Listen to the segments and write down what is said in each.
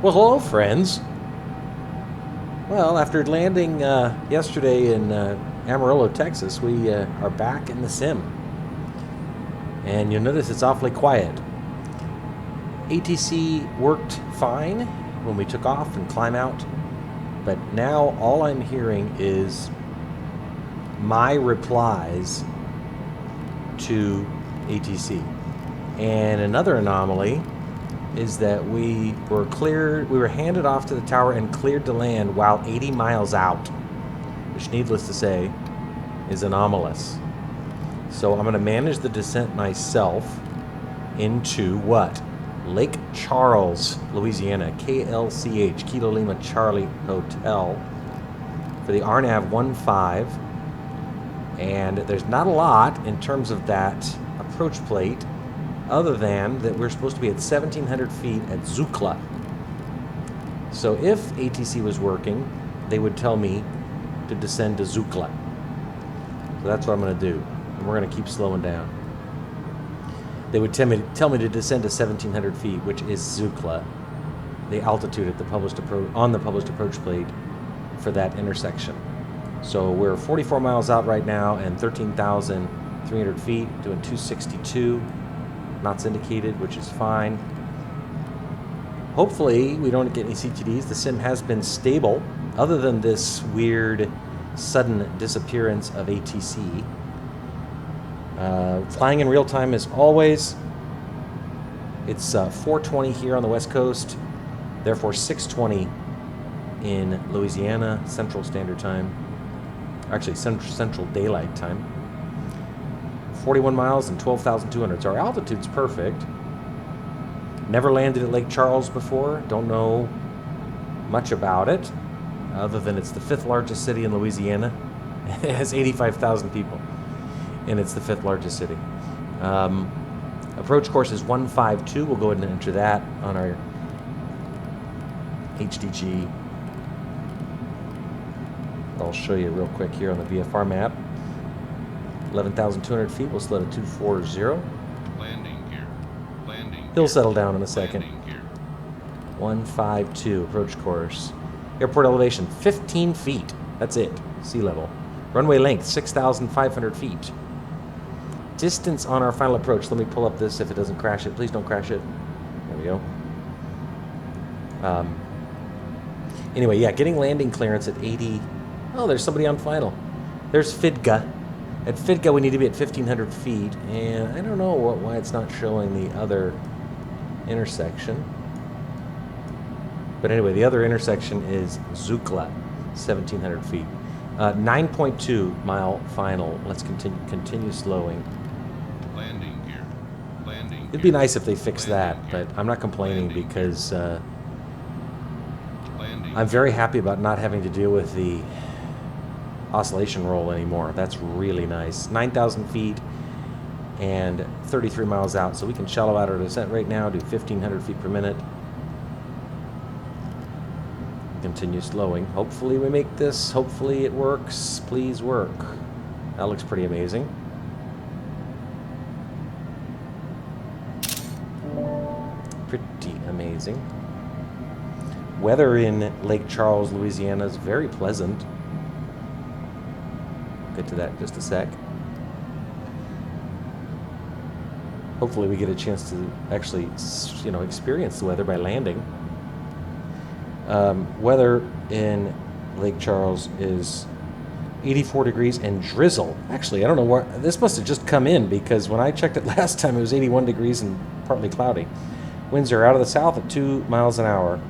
Well, hello, friends. Well, after landing yesterday in Amarillo, Texas, we are back in the sim. And you'll notice it's awfully quiet. ATC worked fine when we took off and climb out, but now all I'm hearing is my replies to ATC. And another anomaly is that we were handed off to the tower and cleared to land while 80 miles out, which, needless to say, is anomalous. So I'm going to manage the descent myself into what? Lake Charles, Louisiana, KLCH, Kilo Lima Charlie Hotel, for the RNAV 15. And there's not a lot in terms of that approach plate, other than that we're supposed to be at 1,700 feet at Zukla. So if ATC was working, they would tell me to descend to Zukla. So that's what I'm going to do. And we're going to keep slowing down. They would tell me to descend to 1,700 feet, which is Zukla, the altitude at the on the published approach plate for that intersection. So we're 44 miles out right now and 13,300 feet, doing 262 knots indicated, which is fine. Hopefully we don't get any CTDs. The sim has been stable, other than this weird sudden disappearance of ATC. Flying in real time as always. It's 4:20 here on the West Coast, therefore 6:20 in Louisiana Central Standard Time. Actually, Central Daylight Time. 41 miles and 12,200. So our altitude's perfect. Never landed at Lake Charles before. Don't know much about it, other than it's the 5th largest city in Louisiana. It has 85,000 people, and it's the 5th largest city. Approach course is 152. We'll go ahead and enter that on our HDG. I'll show you real quick here on the VFR map. 11,200 feet. We'll slow to 240. Landing gear. Landing. He'll settle down in a second. Landing gear. 152 approach course. Airport elevation 15 feet. That's it. Sea level. Runway length 6,500 feet. Distance on our final approach. Let me pull up this if it doesn't crash it. Please don't crash it. There we go. Anyway, yeah, getting landing clearance at 80. Oh, there's somebody on final. There's FIDGA. At FIDGA, we need to be at 1,500 feet, and I don't know why it's not showing the other intersection. But anyway, the other intersection is Zukla, 1,700 feet. 9.2 mile final. Let's continue slowing. Landing gear. Landing. It'd be nice if they fixed that, but I'm not complaining because I'm very happy about not having to deal with the oscillation roll anymore. That's really nice. 9,000 feet and 33 miles out, so we can shallow out our descent right now, do 1,500 feet per minute. Continue slowing. Hopefully we make this. Hopefully it works. Please work. That looks pretty amazing. Pretty amazing. Weather in Lake Charles, Louisiana is very pleasant. Get to that in just a sec. Hopefully we get a chance to actually, experience the weather by landing. Weather in Lake Charles is 84 degrees and drizzle. Actually, I don't know where this must have just come in, because when I checked it last time, it was 81 degrees and partly cloudy. Winds are out of the south at 2 miles an hour.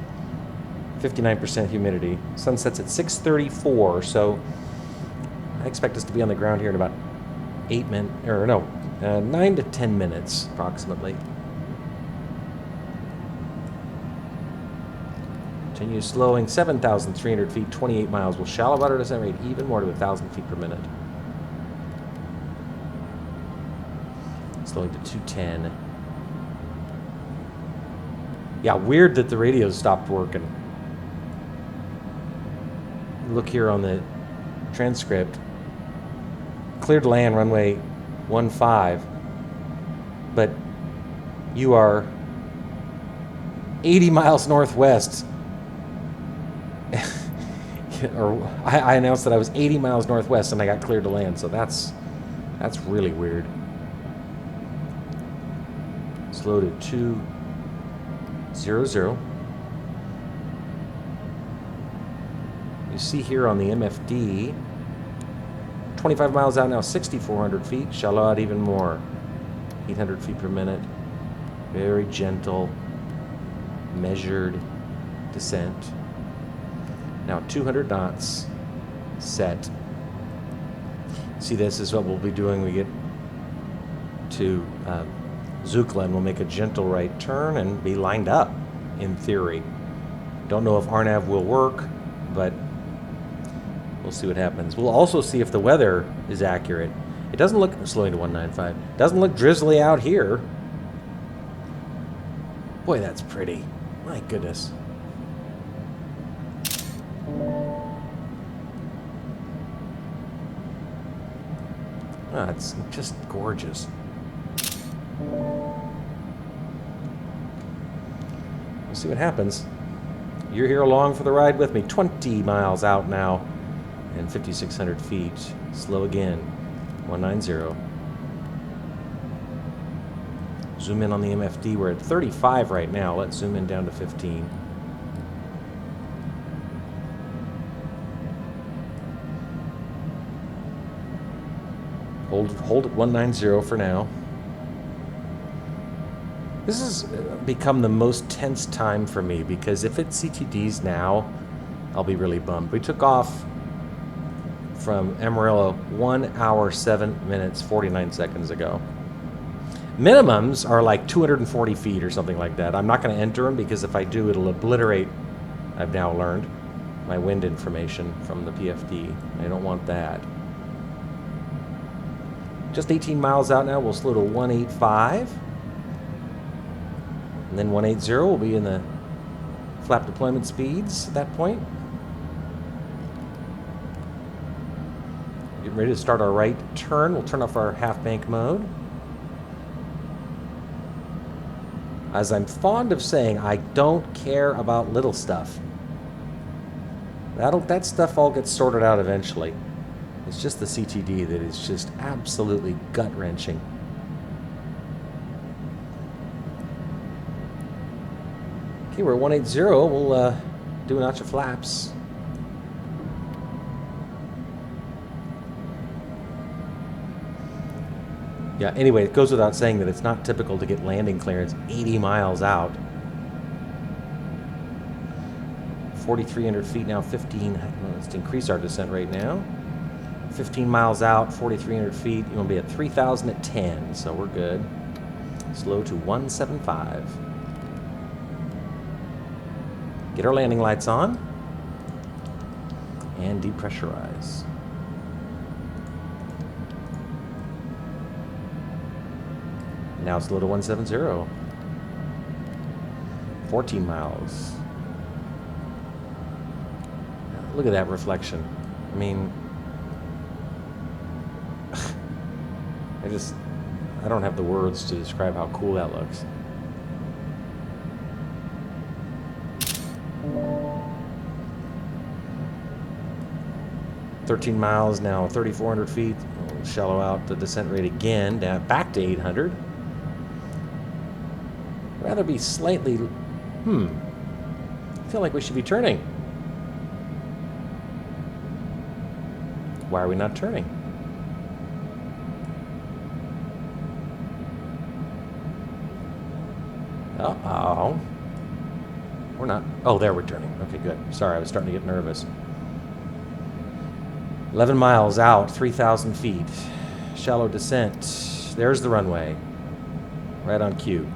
59% humidity. Sun sets at 6:34, so I expect us to be on the ground here in about 9 to 10 minutes, approximately. Continue slowing. 7,300 feet, 28 miles. We'll shallow out our descent rate even more to 1,000 feet per minute. Slowing to 210. Yeah, weird that the radio stopped working. Look here on the transcript. Cleared to land, runway 15, but you are 80 miles northwest. Or I announced that I was 80 miles northwest and I got cleared to land, so that's really weird. Slow to 200. You see here on the MFD, 25 miles out now, 6,400 feet. Shallow out even more, 800 feet per minute. Very gentle, measured descent. Now 200 knots set. See, this is what we'll be doing when we get to Zukla, and we'll make a gentle right turn and be lined up, in theory. Don't know if RNAV will work, but we'll see what happens. We'll also see if the weather is accurate. It doesn't look, slowing to 195, doesn't look drizzly out here. Boy, that's pretty. My goodness. Ah, it's just gorgeous. We'll see what happens. You're here along for the ride with me. 20 miles out now and 5,600 feet. Slow again. 190. Zoom in on the MFD. We're at 35 right now. Let's zoom in down to 15. Hold at 190 for now. This has become the most tense time for me because if it CTDs now, I'll be really bummed. We took off from Amarillo 1 hour, 7 minutes, 49 seconds ago. Minimums are like 240 feet or something like that. I'm not going to enter them because if I do, it'll obliterate, I've now learned, my wind information from the PFD. I don't want that. Just 18 miles out now, we'll slow to 185. And then 180 will be in the flap deployment speeds at that point. Getting ready to start our right turn. We'll turn off our half bank mode. As I'm fond of saying, I don't care about little stuff. That stuff all gets sorted out eventually. It's just the CTD that is just absolutely gut-wrenching. Okay, we're at 180. We'll do a notch of flaps. Yeah, anyway, it goes without saying that it's not typical to get landing clearance 80 miles out. 4,300 feet now, 15. Let's increase our descent rate now. 15 miles out, 4,300 feet. You want to be at 3,000 at 10, so we're good. Slow to 175. Get our landing lights on. And depressurize. Now slow to 170. 14 miles. Look at that reflection. I mean, I don't have the words to describe how cool that looks. "13 miles now, 3,400 feet. We'll shallow out the descent rate again, down back to 800. Rather be slightly, I feel like we should be turning. Why are we not turning? Uh-oh. We're not. Oh, there we're turning. Okay, good. Sorry, I was starting to get nervous. 11 miles out, 3,000 feet. Shallow descent. There's the runway. Right on cue.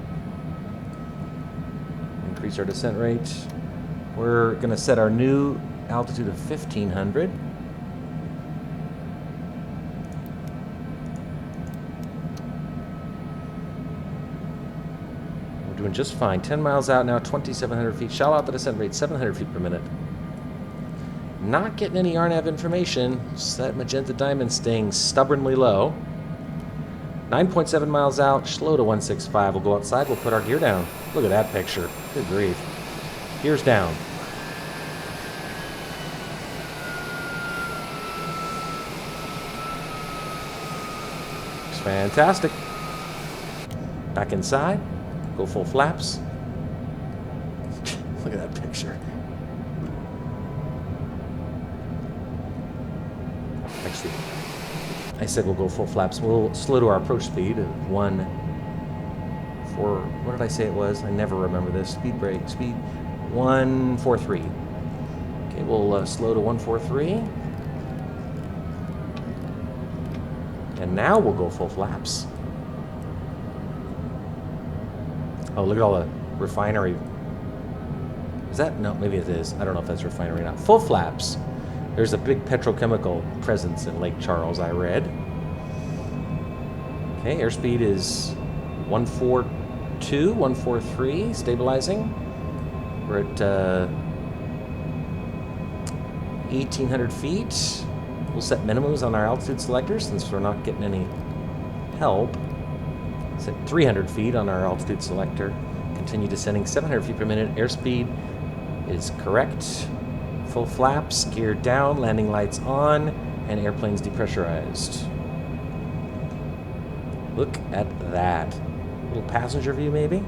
Increase our descent rate. We're going to set our new altitude of 1,500. Doing just fine. 10 miles out now, 2,700 feet. Shallow out the descent rate, 700 feet per minute. Not getting any RNAV information. Just that magenta diamond staying stubbornly low. 9.7 miles out, slow to 165. We'll go outside, we'll put our gear down. Look at that picture. Good grief. Gear's down. Looks fantastic. Back inside, go full flaps. Look at that picture. Actually, I said we'll go full flaps. We'll slow to our approach speed of 1.4. What did I say it was? I never remember this. Speed brake. Speed 1.43. Okay, we'll slow to 1.43. And now we'll go full flaps. Oh, look at all the refinery. Is that? No, maybe it is. I don't know if that's refinery or not. Full flaps. There's a big petrochemical presence in Lake Charles, I read. Okay, airspeed is 142, 143, stabilizing. We're at 1,800 feet. We'll set minimums on our altitude selector since we're not getting any help. Set 300 feet on our altitude selector. Continue descending 700 feet per minute. Airspeed is correct. Full flaps, gear down, landing lights on, and airplane's depressurized. Look at that. Little passenger view, maybe?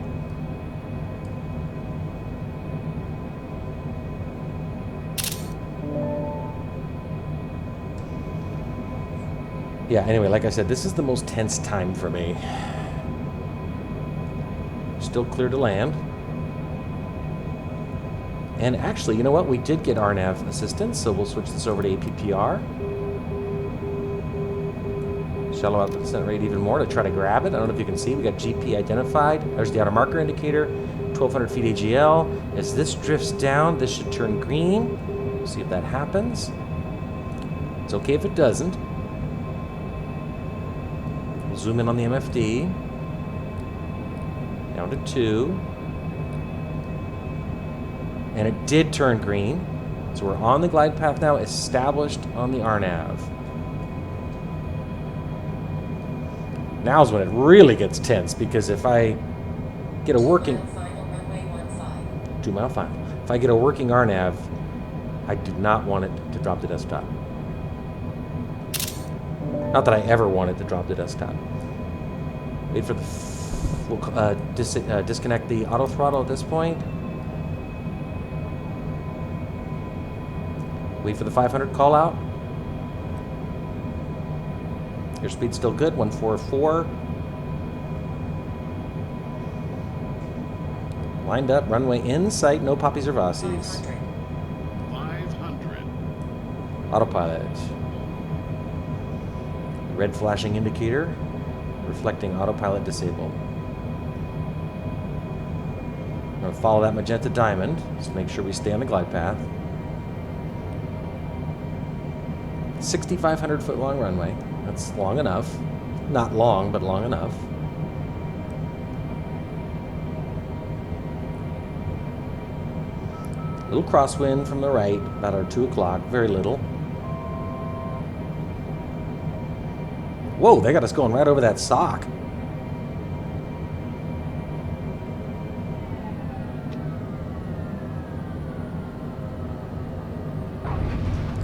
Yeah, anyway, like I said, this is the most tense time for me. Still clear to land. And actually, you know what? We did get RNAV assistance, so we'll switch this over to APPR. Shallow out the descent rate even more to try to grab it. I don't know if you can see. We got GP identified. There's the outer marker indicator. 1,200 feet AGL. As this drifts down, this should turn green. We'll see if that happens. It's okay if it doesn't. We'll zoom in on the MFD. Down to 2. And it did turn green. So we're on the glide path now, established on the RNAV. Now's when it really gets tense, because if I get a working... 2 mile final. If I get a working RNAV, I do not want it to drop the desktop. Not that I ever want it to drop the desktop. Wait for the... We'll disconnect the auto throttle at this point. Wait for the 500 call out. Your speed's still good, 144. Lined up, runway in sight, no poppies or vossies. 500. Autopilot. Red flashing indicator, reflecting autopilot disabled. I'm going to follow that magenta diamond, just make sure we stay on the glide path. 6,500 foot long runway. That's long enough. Not long, but long enough. Little crosswind from the right, about our 2 o'clock. Very little. Whoa, they got us going right over that sock.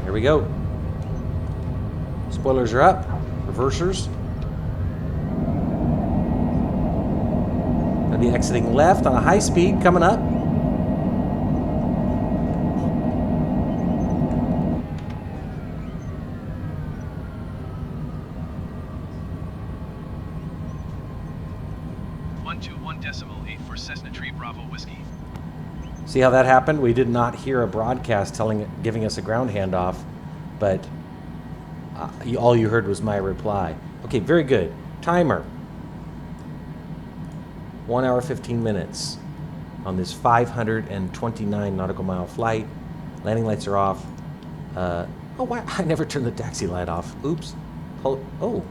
Here we go. Spoilers are up. Reversers. Gonna be exiting left on a high speed coming up. .8 for Cessna Tree Bravo Whiskey. See how that happened? We did not hear a broadcast giving us a ground handoff, but all you heard was my reply. Okay, very good. Timer. 1 hour, 15 minutes on this 529 nautical mile flight. Landing lights are off. Oh, wow. I never turned the taxi light off. Oops. Oh.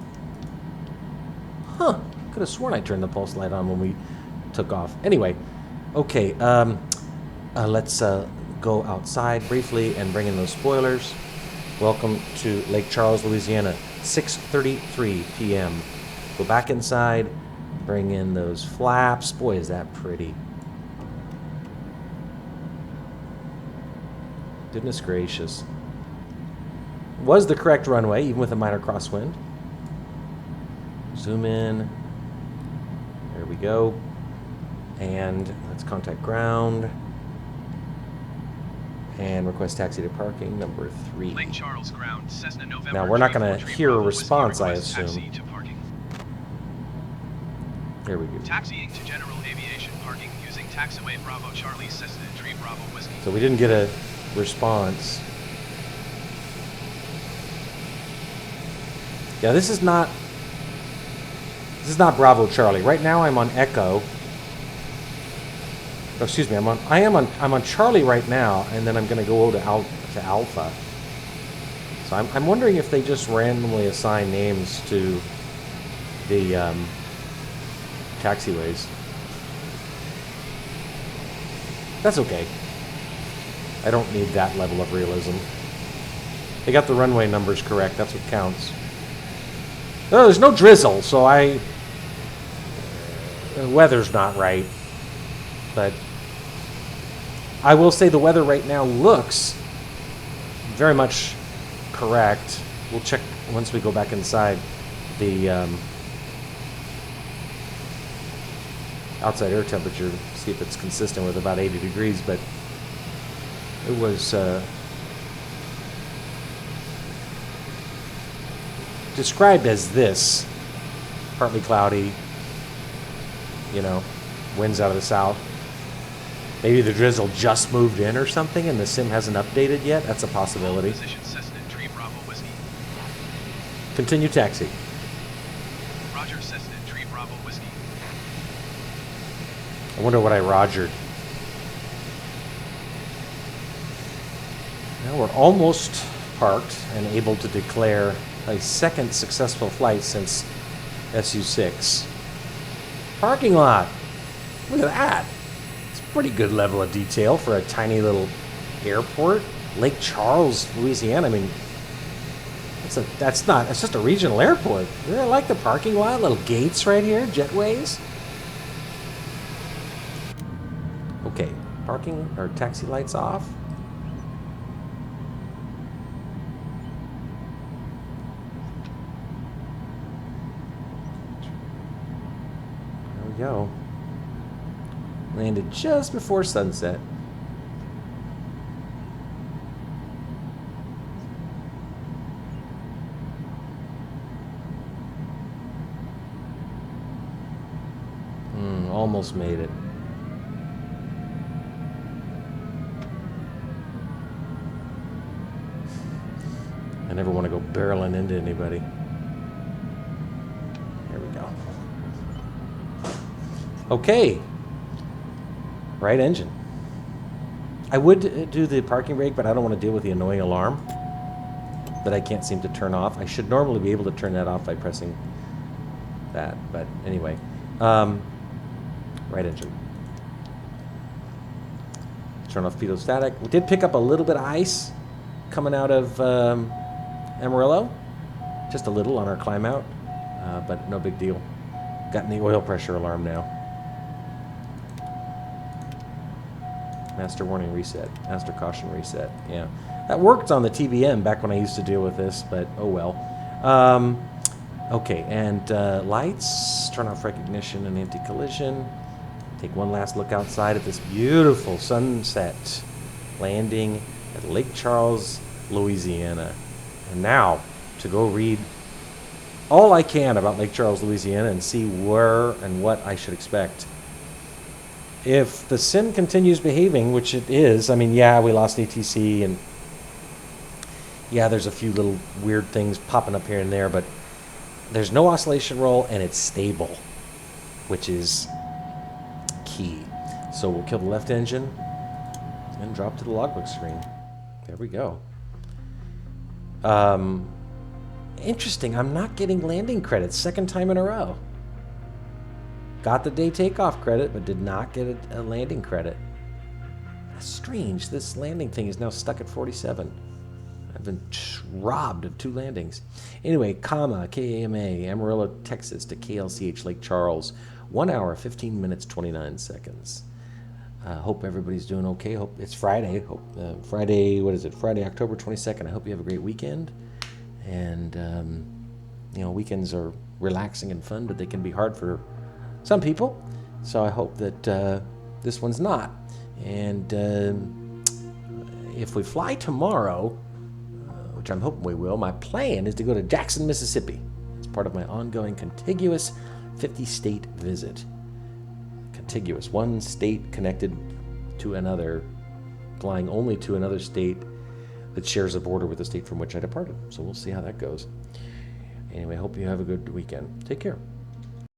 Huh. Could have sworn I turned the pulse light on when we took off. Anyway, okay. Let's go outside briefly and bring in those spoilers. Welcome to Lake Charles, Louisiana. 6:33 p.m. Go back inside. Bring in those flaps. Boy, is that pretty. Goodness gracious. Was the correct runway, even with a minor crosswind. Zoom in. There we go. And let's contact ground. And request taxi to parking, number 3. Lake Charles ground, Cessna November. Now, we're not going to 343 hear a Bravo Whiskey response, I requests assume. taxi to parking. There we go. Taxiing to general aviation parking using taxiway Bravo Charlie Cessna Tree Bravo Whiskey. So we didn't get a response. Yeah, this is not Bravo Charlie. Right now I'm on Echo. Oh, excuse me, I'm on Charlie right now, and then I'm going to go to Alpha. So I'm wondering if they just randomly assign names to the taxiways. That's okay. I don't need that level of realism. They got the runway numbers correct. That's what counts. Oh, there's no drizzle, so the weather's not right. But I will say the weather right now looks very much correct. We'll check once we go back inside the outside air temperature, see if it's consistent with about 80 degrees, but it was described as this: partly cloudy, you know, winds out of the south. Maybe the drizzle just moved in or something and the sim hasn't updated yet. That's a possibility. Position Cessna Tree Bravo Whiskey. Continue taxi. Roger Cessna Tree Bravo Whiskey. I wonder what I rogered. Now we're almost parked and able to declare a second successful flight since SU6. Parking lot. Look at that. It's a pretty good level of detail for a tiny little airport. Lake Charles, Louisiana. I mean, it's just a regional airport. I like the parking lot. Little gates right here, jetways. Okay, parking or taxi lights off. There we go. Landed just before sunset. Almost made it. I never want to go barreling into anybody. There we go. Okay. Right engine. I would do the parking brake, but I don't want to deal with the annoying alarm that I can't seem to turn off. I should normally be able to turn that off by pressing that, but anyway. Right engine. Turn off pitot-static. We did pick up a little bit of ice coming out of Amarillo. Just a little on our climb out, but no big deal. Gotten the oil pressure alarm now. Master warning reset. Master caution reset. Yeah. That worked on the TBM back when I used to deal with this, but oh well. Okay, and lights. Turn off recognition and anti-collision. Take one last look outside at this beautiful sunset. Landing at Lake Charles, Louisiana. And now, to go read all I can about Lake Charles, Louisiana and see where and what I should expect. If the sim continues behaving, which it is, I mean, yeah, we lost ATC, and yeah, there's a few little weird things popping up here and there, but there's no oscillation roll, and it's stable, which is key. So we'll kill the left engine and drop to the logbook screen. There we go. Interesting, I'm not getting landing credits, second time in a row. Got the day takeoff credit, but did not get a landing credit. That's strange. This landing thing is now stuck at 47. I've been robbed of 2 landings. Anyway, KAMA, KAMA, Amarillo, Texas to KLCH, Lake Charles. 1 hour, 15 minutes, 29 seconds. Hope everybody's doing okay. Hope it's Friday. Friday, what is it? Friday, October 22nd. I hope you have a great weekend. And, weekends are relaxing and fun, but they can be hard for some people. So I hope that this one's not. And if we fly tomorrow, which I'm hoping we will, my plan is to go to Jackson, Mississippi. It's part of my ongoing Contiguous 50-state visit. Contiguous, one state connected to another, flying only to another state that shares a border with the state from which I departed. So we'll see how that goes. Anyway, hope you have a good weekend. Take care.